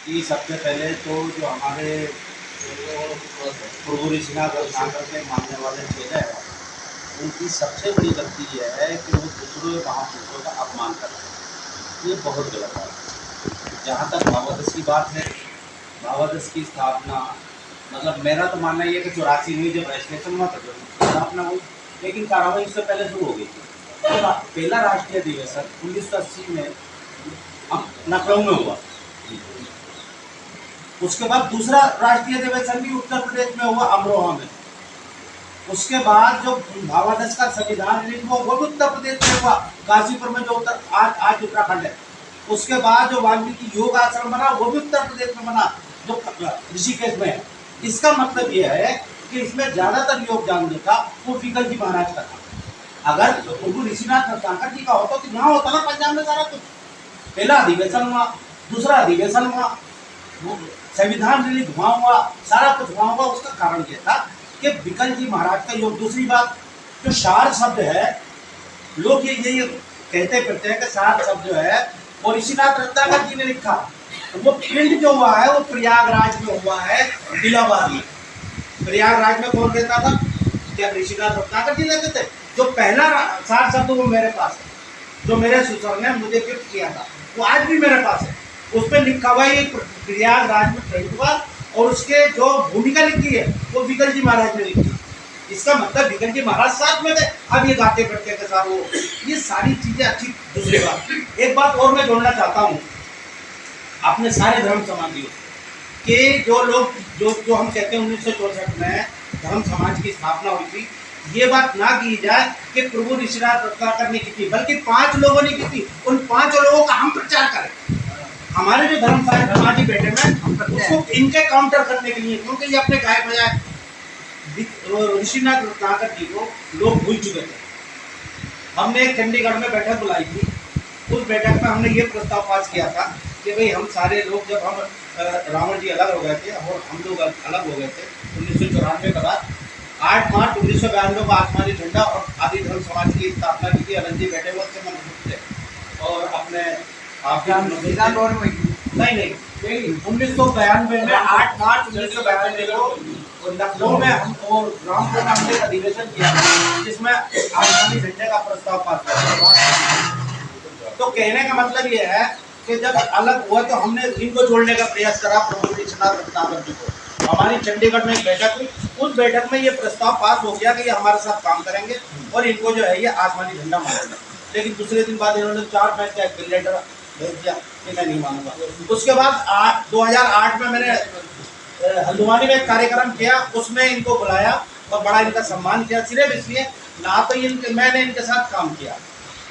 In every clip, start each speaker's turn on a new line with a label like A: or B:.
A: कि सबसे पहले तो जो हमारे प्रभु ऋषिनाथ रत्नाकर के मानने वाले चेले हैं, उनकी सबसे बड़ी गलती ये है कि वो दूसरों महापुरुषों का अपमान करते हैं। ये बहुत गलत है। जहाँ तक भावादश की बात है, भावादश की स्थापना मतलब मेरा तो मानना ये है कि 84 में जब रजिस्ट्रेशन हुआ था जो स्थापना हुई, लेकिन कार्रवाई उससे पहले शुरू हो गई थी। तो पहला राष्ट्रीय अधिवेशन 1980 में हम लखनऊ में हुआ। उसके बाद दूसरा राष्ट्रीय अधिवेशन भी उत्तर प्रदेश में हुआ, अमरोहा में। उसके बाद जो भावादश का संविधान रिलीज हुआ वो भी उत्तर प्रदेश में हुआ, काशीपुर में, जो आज उत्तराखंड है। उसके बाद जो वाल्मीकि योग आश्रम बना वो भी उत्तर प्रदेश में बना, जो ऋषिकेश में है। इसका मतलब ये है कि इसमें ज्यादातर योगदान जो था वो विकल जी महाराज का था। अगर प्रभु ऋषिनाथ रत्नाकर जी का होता तो यहाँ होता ना पंजाब में सारा कुछ। पहला अधिवेशन हुआ, दूसरा अधिवेशन हुआ, संविधान रिलीज हुआ, सारा कुछ हुआ। उसका कारण ये था कि विकल जी महाराज का योग। दूसरी बात, जो सार शब्द है, लोग ये कहते फिरते हैं कि सार शब्द जो है वो ऋषिनाथ रत्नाकर जी ने लिखा। तो वो प्रिंट जो हुआ है वो प्रयागराज में हुआ है, इलाहाबाद में। प्रयागराज में कौन कहता था? क्या ऋषिनाथ रत्नाकर जी कहते थे? जो पहला सार शब्द वो मेरे पास है, जो मेरे सुसर ने मुझे गिफ्ट किया था, वो आज भी मेरे पास है। उस पर लिखा हुआ है प्रयागराज में प्रिंट हुआ, और उसके जो भूमिका लिखी है वो विकल जी महाराज ने लिखी। इसका मतलब विकल जी महाराज साथ में थे। अब ये गाते फिरते के साथ वो ये सारी चीजें अच्छी। दूसरी बात, एक बात और मैं जोड़ना चाहता हूँ अपने सारे धर्म समाजियों के, जो लोग जो हम कहते हैं 1964 में धर्म समाज की स्थापना हुई थी, ये बात ना की जाए कि प्रभु ऋषिनाथ रत्नाकर ने की थी, बल्कि 5 लोगों ने की थी। उन 5 लोगों का हम प्रचार करें। हमारे जो धर्म समाजी बैठे में उसको इनके काउंटर करने के लिए, क्योंकि ये अपने गाय बजाय ऋषिनाथ रत्नाकर जी को लोग भूल चुके थे। हमने एक चंडीगढ़ में बैठक बुलाई थी। उस बैठक में हमने ये प्रस्ताव पास किया था कि भाई हम सारे लोग, जब हम रावण जी अलग हो गए थे और हम लोग अलग हो गए थे 1994 के बाद, 8 मार्च 1992 को आसमानी झंडा और आदि धर्म समाज की स्थापना की थी। अनंत जी बैठे हुए थे, मन थे, और अपने आप नहीं 1992 में 8 मार्च 1992 को लखनऊ में हम और रामपुर में हमने अधिवेशन किया, जिसमें आसमानी झंडे का प्रस्ताव पास हुआ। तो कहने का मतलब ये है कि जब अलग हुआ तो हमने इनको जोड़ने का प्रयास करा, प्रभु ऋषिनाथ रत्नाकर जी को। हमारी चंडीगढ़ में एक बैठक हुई, उस बैठक में ये प्रस्ताव पास हो गया कि ये हमारे साथ काम करेंगे और इनको जो है ये आसमानी झंडा मारेंगे। लेकिन दूसरे दिन बाद इन्होंने 4 मैच का लेटर भेज दिया कि मैं नहीं मानूंगा। उसके बाद 2008 में मैंने हल्द्वानी में एक कार्यक्रम किया, उसमें इनको बुलाया और बड़ा इनका सम्मान किया, सिर्फ इसलिए ना तो मैंने इनके साथ काम किया।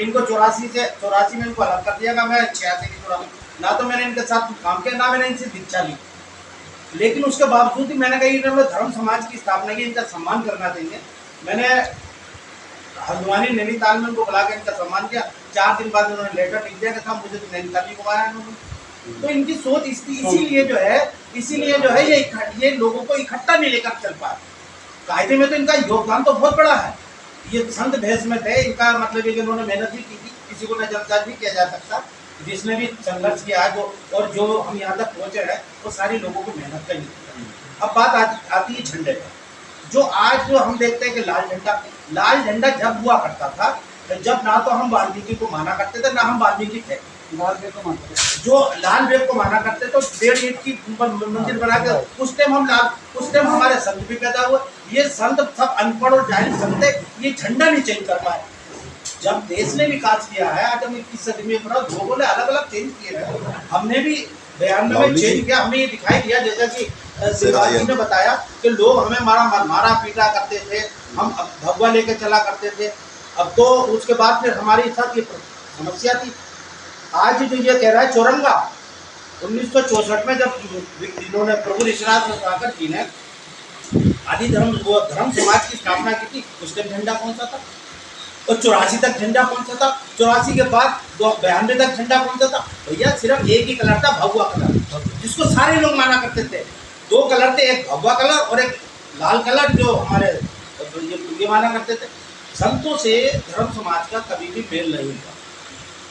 A: इनको 84 में इनको अलग कर दिया, मैं 86 की 84, ना तो मैंने इनके साथ काम किया, ना मैंने इनसे दीक्षा ली। लेकिन उसके बावजूद भी मैंने कहा इन्होंने धर्म समाज की स्थापना की, इनका सम्मान करना चाहिए। मैंने हल्द्वानी नैनीताल में उनको बुला के इनका सम्मान किया। 4 दिन बाद उन्होंने लेटर लिख दिया कि साहब मुझे तो नैनीताल ही घुमाया इन्होंने। तो इनकी सोच इसीलिए जो है ये लोगों को इकट्ठा नहीं लेकर चल पाए। कायदे में तो इनका योगदान तो बहुत बड़ा है। ये संत भेष में थे, इनका मतलब है कि उन्होंने मेहनत भी की थी, किसी को नजरअंदाज भी किया जा सकता। जिसने भी संघर्ष किया है और जो हम यहाँ तक पहुँचे हैं वो सारी लोगों को मेहनत करनी है। अब बात आती है झंडे पर। जो आज जो हम देखते हैं कि लाल झंडा जब हुआ करता था, जब ना तो हम वाल्मीकि को माना करते थे, ना हम वाल्मीकि थे, जो लाल देव को माना करते तो 1.5 ईंट की मंदिर बना के उस टाइम हमारे संत भी पैदा हुए। ये संत सब अनपढ़ और जाहिल संत थे, ये झंडा नहीं चेंज कर पाए। जब देश ने विकास किया है, आज हम 21 सदी में, लोगों ने अलग अलग चेंज किए हैं, हमने भी 92 में चेंज किया। हमने ये दिखाई दिया, जैसा कि शिवराज जी ने बताया कि लोग हमें मारा पीटा करते थे, हम भगवा लेके चला करते थे। अब तो उसके बाद फिर हमारे साथ ये समस्या थी। आज जो ये कह रहा है चौरंगा, 1964 में जब इन्होंने प्रभु ऋषिनाथ रत्नाकर जी ने आदि धर्म समाज की स्थापना की थी, उस टाइम झंडा कौन सा था? और 84 तक झंडा कौन सा था? 84 के बाद 92 तक झंडा कौन सा था? भैया सिर्फ एक ही कलर था, भगवा कलर, जिसको सारे लोग माना करते थे। 2 कलर थे, एक भगवा कलर और एक लाल कलर, जो हमारे ये माना करते थे। संतों से धर्म समाज का कभी भी मेल नहीं हुआ।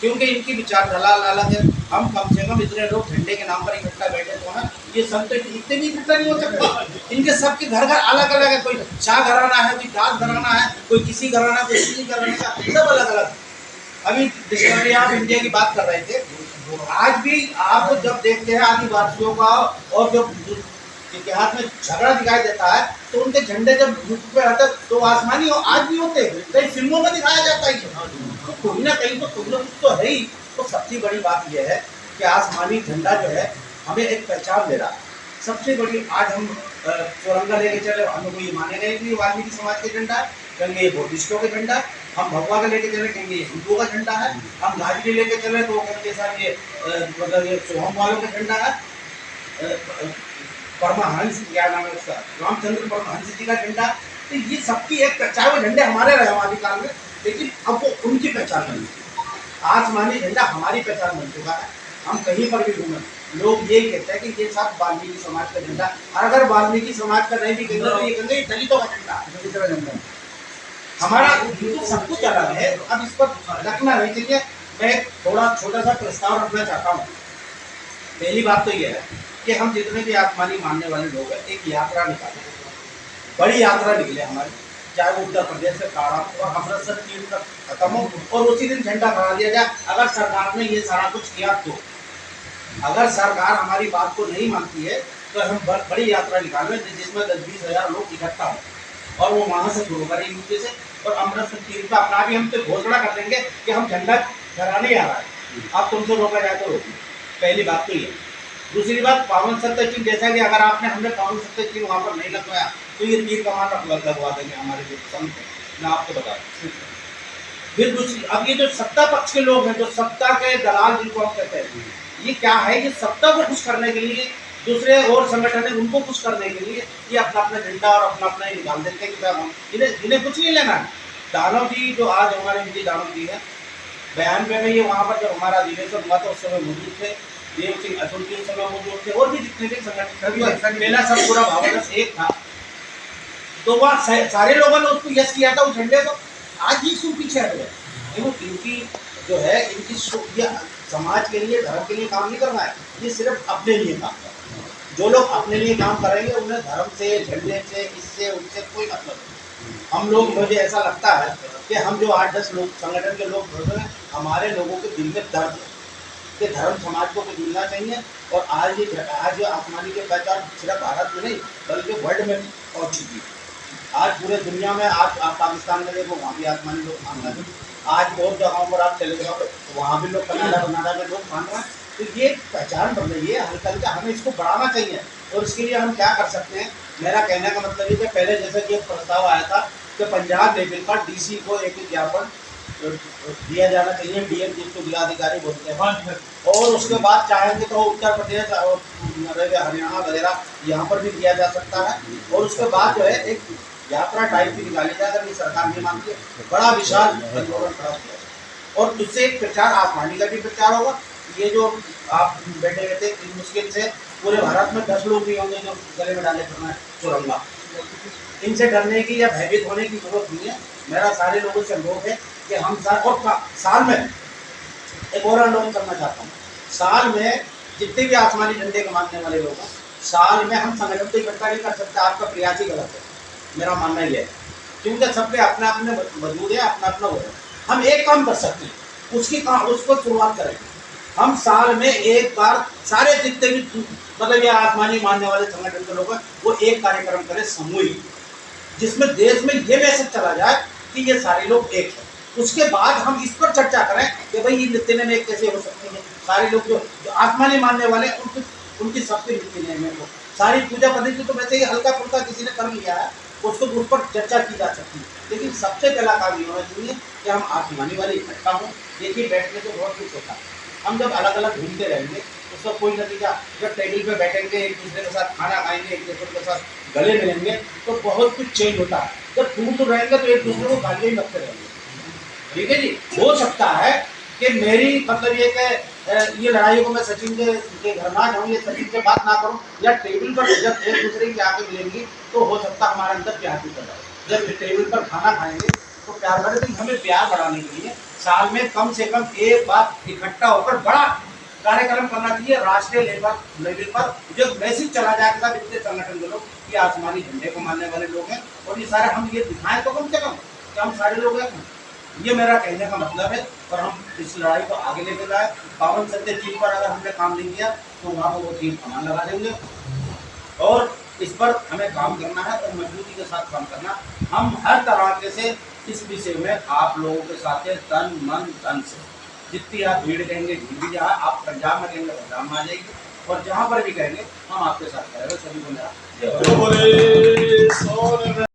A: क्योंकि इनकी विचारधारा अलग है। हम कम से कम इतने लोग झंडे के नाम पर इकट्ठा बैठे तो हैं, ये सब तो इतने भी इकट्ठा नहीं हो सकते। इनके सबके घर घर अलग अलग है, कोई शाह घराना है, कोई दास घराना है, कोई किसी घराना, कोई किसी घराने का, सब अलग अलग। अभी डिस्कवरी ऑफ इंडिया की बात कर रहे थे, आज भी आप जब देखते हैं आदिवासियों का और जब इतिहास में झगड़ा दिखाई देता है, तो उनके झंडे जब धूप पे रहते तो आसमानी आज भी होते हैं, कई फिल्मों में दिखाया जाता है। तो कोई ना कहीं तो कुछ ना कुछ तो है ही। तो सबसे बड़ी बात यह है कि आसमानी झंडा जो है हमें एक पहचान दे रहा है। सबसे बड़ी आज हम चौरंगा लेके चले, हमें ये मानेगा कि ये वाल्मीकि समाज का झंडा है, कहेंगे ये बुद्धिस्टों का झंडा है। हम भगवा का लेके चले, कहेंगे ये हिंदुओं का झंडा है। हम गाजरी लेके चले तो कहेंगे सर ये मतलब ये सोहम वालों का झंडा है। परमहंस क्या नाम है उसका, रामचंद्र परमहंस जी का झंडा। तो ये सबकी एक पहचान, वो झंडे हमारे रहे हमारे काल में, लेकिन अब वो उनकी पहचान बन चुकी। आसमानी झंडा हमारी पहचान बन चुका है। हम कहीं पर भी घूमें, लोग यही कहते हैं कि ये सब वाल्मीकि समाज का झंडा। और अगर वाल्मीकि समाज का नहीं भी कहेंगे तो ये कहेंगे दलितों का झंडा। हमारा हिंदू सब कुछ अलग है, अब इस पर रखना नहीं चाहिए। मैं थोड़ा छोटा सा प्रस्ताव रखना चाहता हूँ। पहली बात तो ये है कि हम जितने भी आसमानी मानने वाले लोग हैं, एक यात्रा निकालें, बड़ी यात्रा निकले हमारी, चाहे वो उत्तर प्रदेश से प्रारंभ और अमृतसर तीन तक खत्म हो, और उसी दिन झंडा फहरा दिया जाए। अगर सरकार ने ये सारा कुछ किया तो, अगर सरकार हमारी बात को नहीं मानती है तो हम बड़ी यात्रा निकालें जिसमें 10-20 हज़ार लोग इकट्ठा हों, और वो वहाँ से शुरू करें यूपी से, और अमृतसर तीन का अपना भी हम तो घोषणा कर देंगे कि हम झंडा फहराने आ रहा है, अब तुमसे रोका जाए तो रोकिए। पहली बात तो ये। दूसरी बात, पावन सत्य चिन्ह, जैसा कि अगर आपने हमने पावन सत्य चिन्ह वहाँ पर नहीं लगवाया तो ये तीर कमान लगवा देंगे हमारे जो संत हैं, मैं आपको बता दूँ। फिर दूसरी, अब ये जो सत्ता पक्ष के लोग हैं, जो सत्ता के दलाल जिनको हम कहते हैं, ये क्या है, ये सत्ता को खुश करने के लिए दूसरे और संगठन है उनको खुश करने के लिए ये अपना अपना झंडा और अपना अपना ही निकाल देते हैं कि इन्हें कुछ नहीं लेना है। दानव जी जो आज हमारे इनकी दानव जी है, बयान में ये वहाँ पर जब हमारा अधिवेशन हुआ था उस समय मौजूद थे, देव सिंह असुर जी उस समय मौजूद थे, और भी जितने भी संगठन, मेला सब पूरा भावादर्श एक था। तो वह सारे लोगों ने उसको यश किया था उस झंडे को। आज ही क्यों पीछे हट गए? देखो इनकी जो है, इनकी समाज के लिए धर्म के लिए काम नहीं करना है, ये सिर्फ अपने लिए काम कर रहा है। जो लोग अपने लिए काम करेंगे उन्हें धर्म से, झंडे से, इससे उनसे कोई मतलब नहीं। हम लोग, मुझे ऐसा लगता है कि हम जो 8-10 लोग संगठन के लोग होते हैं, हमारे लोगों के दिल में दर्द है कि धर्म समाज को मिलना चाहिए। और आज ये आसमानी के पहचान सिर्फ भारत में नहीं बल्कि वर्ल्ड में पहुँच चुकी है। आज पूरे दुनिया में, आज आप पाकिस्तान में देखो, वहाँ भी आसमानी लोग मान रहे हैं। आज बहुत जगहों पर आप चले जाओ तो वहाँ भी लोग कनाडा में लोग मान रहे हैं। तो ये पहचान बन रही है हल्का हल्का, हमें इसको बढ़ाना चाहिए। और इसके लिए हम क्या कर सकते हैं, मेरा कहने का मतलब ये कि पहले जैसे कि एक प्रस्ताव आया था कि पंजाब लेवल पर डीसी को एक ज्ञापन दिया जाना चाहिए, डीएम जिसको जिलाधिकारी बोलते हैं, और उसके बाद चाहेंगे तो उत्तर प्रदेश और हरियाणा वगैरह यहाँ पर भी दिया जा सकता है। और उसके बाद जो है एक यात्रा टाइप की निकाली जाए, अगर ये सरकार नहीं मानती है, बड़ा विशाल आंदोलन खड़ा किया, और उससे एक प्रचार, आसमानी का भी प्रचार होगा। ये जो आप बैठे रहते मुश्किल से पूरे भारत में 10 लोग भी होंगे जो गले में डाले करना है चौरंगा। इनसे डरने की या भयभीत होने की जरूरत नहीं है। मेरा सारे लोगों से अनुरोध है कि हम साल में एक और आंदोलन करना चाहता हूँ। साल में जितने भी आसमानी झंडे को मानने वाले लोग हैं, साल में हम संगठन तो इकट्ठा नहीं कर सकते, आपका प्रयास ही गलत है, मेरा मानना ये है। क्योंकि सबके अपना अपने वजूद है, अपना अपना वो है। हम एक काम कर सकते हैं, उसको शुरुआत करेंगे। हम साल में एक बार सारे जितने भी मतलब ये आसमानी मानने वाले संगठन के लोग हैं, वो एक कार्यक्रम करें सामूहिक, जिसमें देश में ये मैसेज चला जाए कि ये सारे लोग एक हैं। उसके बाद हम इस पर चर्चा करें कि भाई ये नित्य में कैसे हो सकती है। सारे लोग जो आसमानी मानने वाले उनकी सबके नित्य में को सारी पूजा पद्धति तो वैसे ही हल्का फुल्का किसी ने कर लिया है, उसको उस पर चर्चा की जा सकती है। लेकिन सबसे पहला काम ये होना चाहिए कि हम आसमानी वाले इकट्ठा हों। देखिए बैठने से बहुत कुछ होता है, हम जब अलग अलग घूमते रहेंगे उसका कोई नतीजा, जब टेबल पे बैठेंगे एक दूसरे के साथ खाना खाएंगे, एक दूसरे के साथ गले मिलेंगे तो बहुत कुछ चेंज होता है। जब दूर रहेंगे तो एक दूसरे को गालियाँ ही लगते रहेंगे। ठीक है जी, हो सकता है कि मेरी मतलब ये कि ये लड़ाई को मैं सचिन के घर ना जाऊँ, ये सचिन से बात ना करूँ, या टेबल पर जब एक दूसरे की आके मिलेंगी तो हो सकता है हमारे अंदर क्या चीज़ है। जब टेबल पर खाना खाएंगे तो प्यार बढ़े, तो हमें प्यार बढ़ाने के लिए साल में कम से कम एक बार इकट्ठा होकर बड़ा कार्यक्रम करना चाहिए राष्ट्रीय लेवल पर, जो मैसेज चला जाए सब इतने संगठन के लोग कि आसमानी झंडे को मानने वाले लोग हैं, और ये सारे हम ये दिखाएं तो कम से कम कि हम सारे लोग हैं। ये मेरा कहने का मतलब है। और हम इस लड़ाई को आगे लेके जाए। पावन सत्य चीज पर अगर हमने काम नहीं किया तो वहाँ पर वो चीज कमान लगा देंगे, और इस पर हमें काम करना है और मजबूती के साथ काम करना। हम हर तरह से इस विषय में आप लोगों के साथ है, तन मन धन से। जितनी आप भीड़ कहेंगे भीड़ भी, जहाँ आप पंजाब में कहेंगे पंजाब में आ जाएगी, और जहाँ पर भी कहेंगे हम आपके साथ करेंगे। सभी को मेरा जय।